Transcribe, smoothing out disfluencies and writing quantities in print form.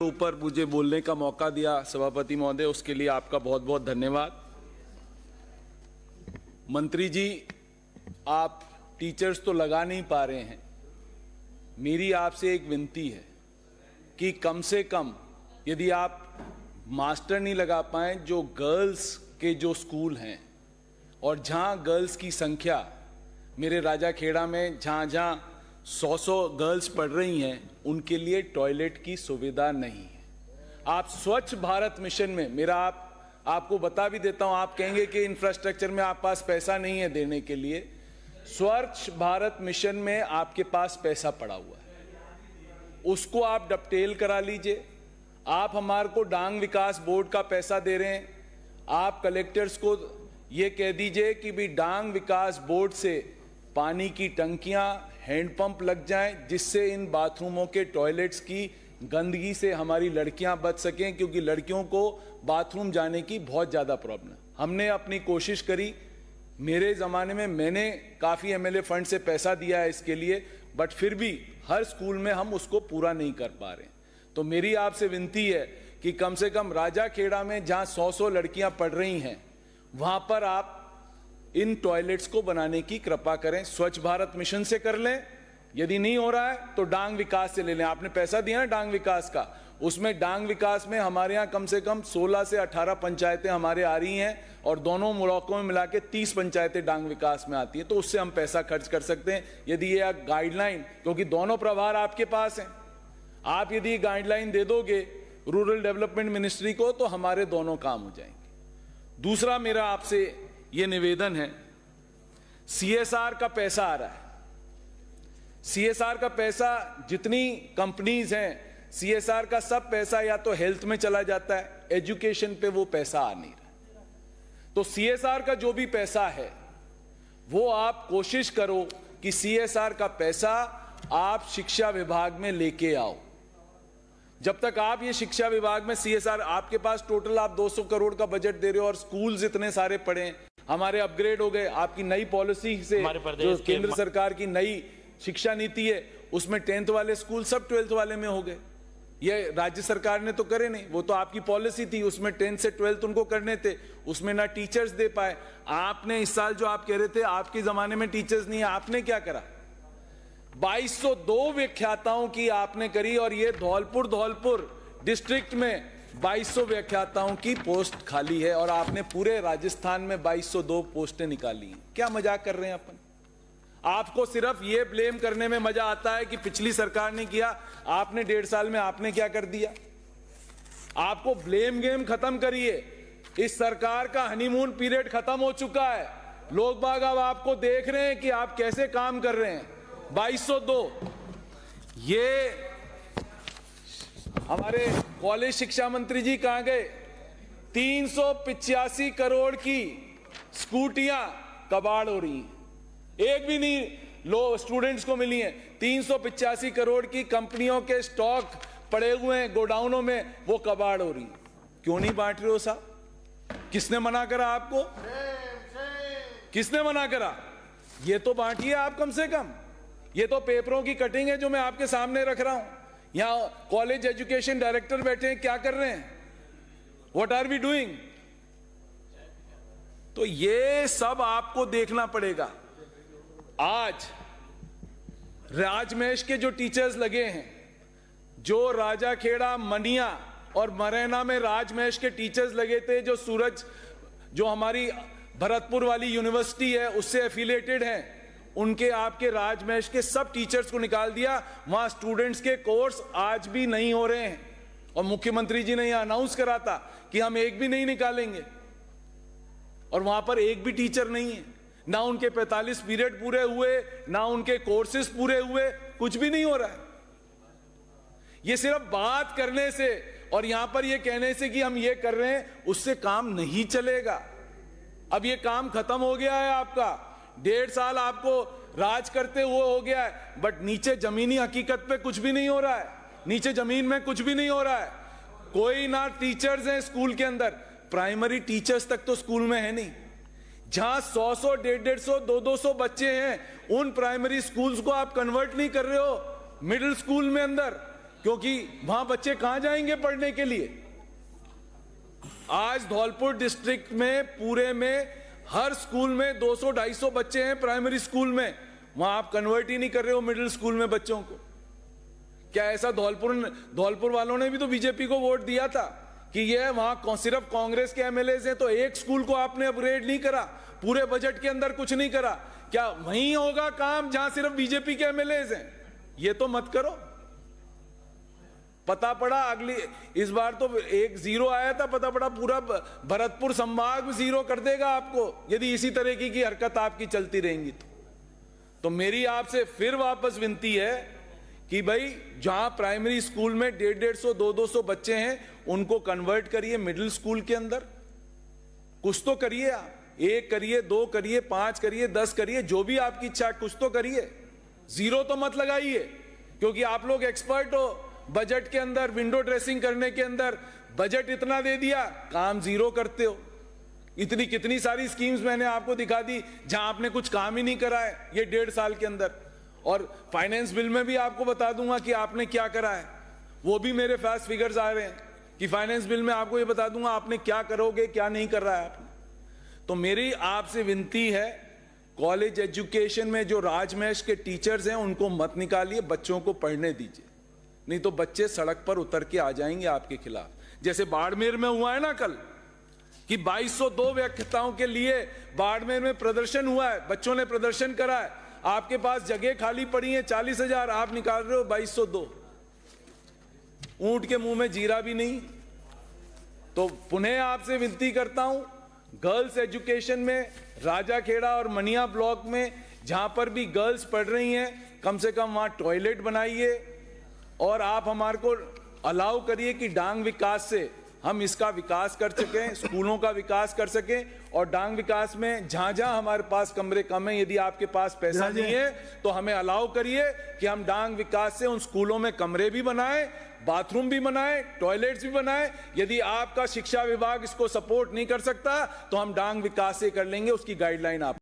ऊपर मुझे बोलने का मौका दिया सभापति महोदय, उसके लिए आपका बहुत बहुत धन्यवाद। मंत्री जी, आप टीचर्स तो लगा नहीं पा रहे हैं, मेरी आपसे एक विनती है कि कम से कम यदि आप मास्टर नहीं लगा पाए, जो गर्ल्स के जो स्कूल हैं और जहां गर्ल्स की संख्या मेरे राजाखेड़ा में जहां 100 गर्ल्स पढ़ रही हैं, उनके लिए टॉयलेट की सुविधा नहीं है। आप स्वच्छ भारत मिशन में आपको बता भी देता हूं, आप कहेंगे कि इंफ्रास्ट्रक्चर में आप पास पैसा नहीं है देने के लिए। स्वच्छ भारत मिशन में आपके पास पैसा पड़ा हुआ है, उसको आप डबटेल करा लीजिए। आप हमारे को डांग विकास बोर्ड का पैसा दे रहे हैं, आप कलेक्टर्स को ये कह दीजिए कि भी डांग विकास बोर्ड से पानी की टंकियां, हैंडपंप लग जाएं, जिससे इन बाथरूमों के टॉयलेट्स की गंदगी से हमारी लड़कियां बच सकें, क्योंकि लड़कियों को बाथरूम जाने की बहुत ज़्यादा प्रॉब्लम। हमने अपनी कोशिश करी, मेरे ज़माने में मैंने काफ़ी एमएलए फंड से पैसा दिया है इसके लिए, बट फिर भी हर स्कूल में हम उसको पूरा नहीं कर पा रहे। तो मेरी आपसे विनती है कि कम से कम राजाखेड़ा में जहाँ 100 लड़कियाँ पढ़ रही हैं, वहाँ पर आप इन टॉयलेट्स को बनाने की कृपा करें। स्वच्छ भारत मिशन से कर लें, यदि नहीं हो रहा है तो डांग विकास से ले लें। आपने पैसा दिया ना डांग विकास का, उसमें डांग विकास में हमारे यहाँ कम से कम 16 से 18 पंचायतें हमारे आ रही हैं, और दोनों ब्लॉकों में मिला के 30 पंचायतें डांग विकास में आती हैं। तो उससे हम पैसा खर्च कर सकते हैं यदि ये गाइडलाइन, क्योंकि दोनों प्रभार आपके पास हैं, आप यदि गाइडलाइन दे दोगे रूरल डेवलपमेंट मिनिस्ट्री को, तो हमारे दोनों काम हो जाएंगे। दूसरा मेरा आपसे ये निवेदन है, सीएसआर का पैसा आ रहा है। सीएसआर का पैसा, जितनी कंपनीज हैं, सीएसआर का सब पैसा या तो हेल्थ में चला जाता है, एजुकेशन पे वो पैसा आ नहीं रहा। तो सीएसआर का जो भी पैसा है वो आप कोशिश करो कि सीएसआर का पैसा आप शिक्षा विभाग में लेके आओ। जब तक आप ये शिक्षा विभाग में सीएसआर, आपके पास टोटल आप 200 करोड़ का बजट दे रहे हो और स्कूल्स इतने सारे पड़े हैं, हमारे अपग्रेड हो गए। आपकी नई पॉलिसी से, जो केंद्र सरकार की नई शिक्षा नीति है, उसमें 10th वाले स्कूल सब 12th वाले में हो गए। ये राज्य सरकार ने तो करे नहीं, वो तो आपकी पॉलिसी थी, उसमें 10th से 12th उनको करने थे, उसमें ना टीचर्स दे पाए। आपने इस साल जो आप कह रहे थे आपके जमाने में टीचर्स नहीं है, आपने क्या करा? 2202 व्याख्याताओं की आपने करी, और ये धौलपुर डिस्ट्रिक्ट में 2200 व्याख्याताओं की पोस्ट खाली है, और आपने पूरे राजस्थान में 2202 पोस्टें निकाली। क्या मजाक कर रहे हैं अपन? आपको सिर्फ ये ब्लेम करने में मजा आता है कि पिछली सरकार ने किया, आपने 1.5 साल में आपने क्या कर दिया। आपको ब्लेम गेम खत्म करिए। इस सरकार का हनीमून पीरियड खत्म हो चुका है। लोग बाग अब आपको देख रहे हैं कि आप कैसे काम कर रहे हैं। 2202, ये हमारे कॉलेज शिक्षा मंत्री जी कहां गए? 385 करोड़ की स्कूटियां कबाड़ हो रही हैं, एक भी नहीं लो स्टूडेंट्स को मिली हैं। 385 करोड़ की कंपनियों के स्टॉक पड़े हुए हैं गोडाउनों में, वो कबाड़ हो रही। क्यों नहीं बांट रहे हो साहब? किसने मना करा आपको? किसने मना करा? ये तो बांटिए आप कम से कम। ये तो पेपरों की कटिंग है जो मैं आपके सामने रख रहा हूं। यहां कॉलेज एजुकेशन डायरेक्टर बैठे हैं, क्या कर रहे हैं? What are we doing? तो ये सब आपको देखना पड़ेगा। आज राजमहेश के जो टीचर्स लगे हैं, जो राजाखेड़ा, मनिया और मरैना में राजमहेश के टीचर्स लगे थे, जो सूरज, जो हमारी भरतपुर वाली यूनिवर्सिटी है उससे एफिलिएटेड हैं, उनके आपके राजमहेश के सब टीचर्स को निकाल दिया। वहां स्टूडेंट्स के कोर्स आज भी नहीं हो रहे हैं, और मुख्यमंत्री जी ने यह अनाउंस करा था कि हम एक भी नहीं निकालेंगे, और वहां पर एक भी टीचर नहीं है। ना उनके 45 पीरियड पूरे हुए, ना उनके कोर्सेज पूरे हुए, कुछ भी नहीं हो रहा है। ये सिर्फ बात करने से और यहां पर ये कहने से कि हम ये कर रहे हैं, उससे काम नहीं चलेगा। अब ये काम खत्म हो गया है आपका। 1.5 साल आपको राज करते हुए हो गया है, बट नीचे जमीनी हकीकत पे कुछ भी नहीं हो रहा है। नीचे जमीन में कुछ भी नहीं हो रहा है। कोई ना टीचर्स हैं स्कूल के अंदर, प्राइमरी टीचर्स तक तो स्कूल में है नहीं। जहां 100, 150, 200 बच्चे हैं, उन प्राइमरी स्कूल्स को आप कन्वर्ट नहीं कर रहे हो मिडिल स्कूल में अंदर। क्योंकि वहां बच्चे कहां जाएंगे पढ़ने के लिए। आज धौलपुर डिस्ट्रिक्ट में पूरे में हर स्कूल में 200-250 बच्चे हैं प्राइमरी स्कूल में, वहां आप कन्वर्ट ही नहीं कर रहे हो मिडिल स्कूल में बच्चों को। क्या ऐसा धौलपुर वालों ने भी तो बीजेपी को वोट दिया था कि ये वहां सिर्फ कांग्रेस के एमएलए हैं, तो एक स्कूल को आपने अपग्रेड नहीं करा, पूरे बजट के अंदर कुछ नहीं करा। क्या वहीं होगा काम जहां सिर्फ बीजेपी के एमएलए हैं? ये तो मत करो। पता पड़ा अगली इस बार तो 1 0 आया था, पता पड़ा पूरा भरतपुर संभाग 0 कर देगा आपको यदि इसी तरीके की हरकत आपकी चलती रहेंगी तो मेरी आपसे फिर वापस विनती है कि भाई जहां प्राइमरी स्कूल में 150-150, 200-200 बच्चे हैं उनको कन्वर्ट करिए मिडिल स्कूल के अंदर। कुछ तो करिए आप, 1 करिए, 2 करिए, 5 करिए, 10 करिए, जो भी आपकी इच्छा है, कुछ तो करिए। 0 तो मत लगाइए, क्योंकि आप लोग एक्सपर्ट हो बजट के अंदर विंडो ड्रेसिंग करने के अंदर। बजट इतना दे दिया, काम 0 करते हो। इतनी कितनी सारी स्कीम्स मैंने आपको दिखा दी जहां आपने कुछ काम ही नहीं करा है ये 1.5 साल के अंदर। और फाइनेंस बिल में भी आपको बता दूंगा कि आपने क्या करा है, वो भी मेरे पास फिगर्स आ रहे हैं कि फाइनेंस बिल में आपको ये बता दूंगा आपने क्या करोगे, क्या नहीं कर रहा है आपने। तो मेरी आपसे विनती है, कॉलेज एजुकेशन में जो राजमहल के टीचर्स हैं उनको मत निकालिए, बच्चों को पढ़ने दीजिए, नहीं तो बच्चे सड़क पर उतर के आ जाएंगे आपके खिलाफ। जैसे बाड़मेर में हुआ है ना कल कि 2202 व्याख्याताओं के लिए बाड़मेर में प्रदर्शन हुआ है, बच्चों ने प्रदर्शन करा है। आपके पास जगह खाली पड़ी है 40,000, आप निकाल रहे हो 2202। ऊंट के मुंह में जीरा भी नहीं। तो पुनः आपसे विनती करता हूं, गर्ल्स एजुकेशन में राजाखेड़ा और मनिया ब्लॉक में जहां पर भी गर्ल्स पढ़ रही हैं, कम से कम वहां टॉयलेट बनाइए और आप हमारे को अलाउ करिए कि डांग विकास से हम इसका विकास कर सकें, स्कूलों का विकास कर सकें। और डांग विकास में जहां जहां हमारे पास कमरे कम है, यदि आपके पास पैसा नहीं है तो हमें अलाउ करिए कि हम डांग विकास से उन स्कूलों में कमरे भी बनाएं, बाथरूम भी बनाएं, टॉयलेट्स भी बनाएं। यदि आपका शिक्षा विभाग इसको सपोर्ट नहीं कर सकता तो हम डांग विकास से कर लेंगे, उसकी गाइडलाइन आप